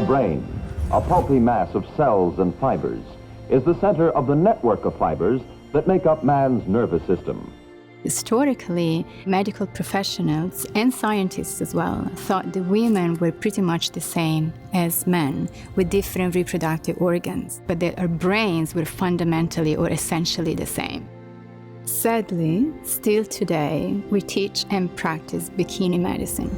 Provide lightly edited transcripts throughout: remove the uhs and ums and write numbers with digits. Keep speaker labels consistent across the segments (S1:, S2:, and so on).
S1: The brain, a pulpy mass of cells and fibers, is the center of the network of fibers that make up man's nervous system.
S2: Historically, medical professionals and scientists as well thought that women were pretty much the same as men with different reproductive organs, but that our brains were fundamentally or essentially the same. Sadly, still today, we teach and practice bikini medicine.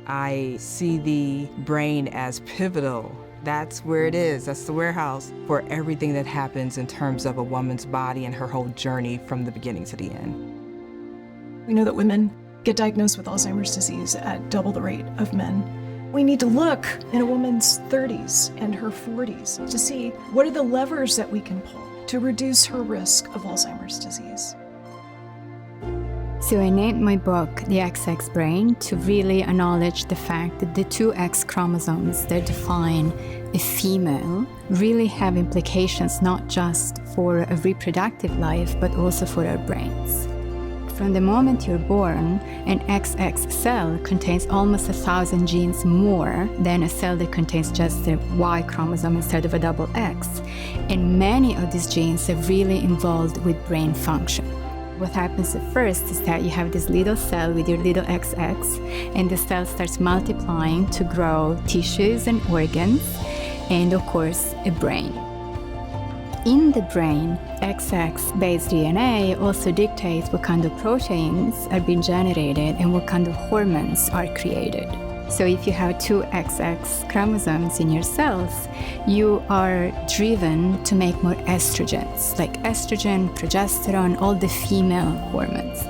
S3: I see the brain as pivotal. That's where it is. That's the warehouse for everything that happens in terms of a woman's body and her whole journey from the beginning to the end.
S4: We know that women get diagnosed with Alzheimer's disease at double the rate of men. We need to look in a woman's 30s and her 40s to see what are the levers that we can pull to reduce her risk of Alzheimer's disease.
S2: So I named my book The XX Brain to really acknowledge the fact that the two X chromosomes that define a female really have implications not just for a reproductive life, but also for our brains. From the moment you're born, an XX cell contains almost 1,000 genes more than a cell that contains just the Y chromosome instead of a double X. And many of these genes are really involved with brain function. What happens at first is that you have this little cell with your little XX, and the cell starts multiplying to grow tissues and organs, and of course, a brain. In the brain, XX-based DNA also dictates what kind of proteins are being generated and what kind of hormones are created. So if you have two XX chromosomes in your cells, you are driven to make more estrogens, like estrogen, progesterone, all the female hormones.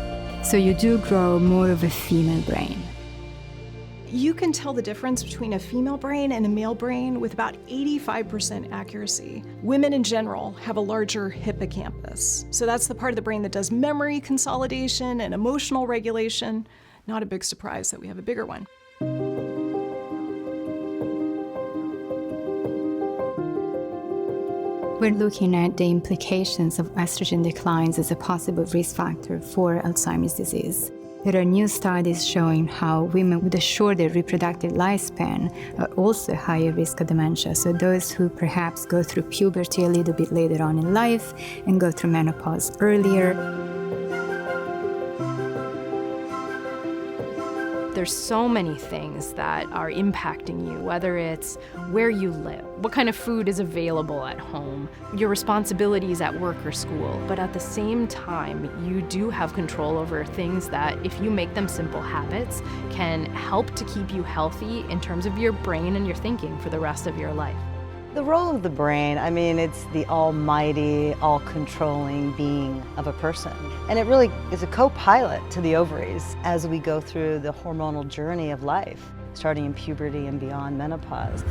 S2: So you do grow more of a female brain.
S4: You can tell the difference between a female brain and a male brain with about 85% accuracy. Women in general have a larger hippocampus. So that's the part of the brain that does memory consolidation and emotional regulation. Not a big surprise that we have a bigger one.
S2: We're looking at the implications of estrogen declines as a possible risk factor for Alzheimer's disease. There are new studies showing how women with a shorter reproductive lifespan are also higher risk of dementia. So those who perhaps go through puberty a little bit later on in life and go through menopause earlier.
S5: There's so many things that are impacting you, whether it's where you live, what kind of food is available at home, your responsibilities at work or school. But at the same time, you do have control over things that, if you make them simple habits, can help to keep you healthy in terms of your brain and your thinking for the rest of your life.
S6: The role of the brain, I mean, it's the almighty, all-controlling being of a person. And it really is a co-pilot to the ovaries as we go through the hormonal journey of life, starting in puberty and beyond menopause.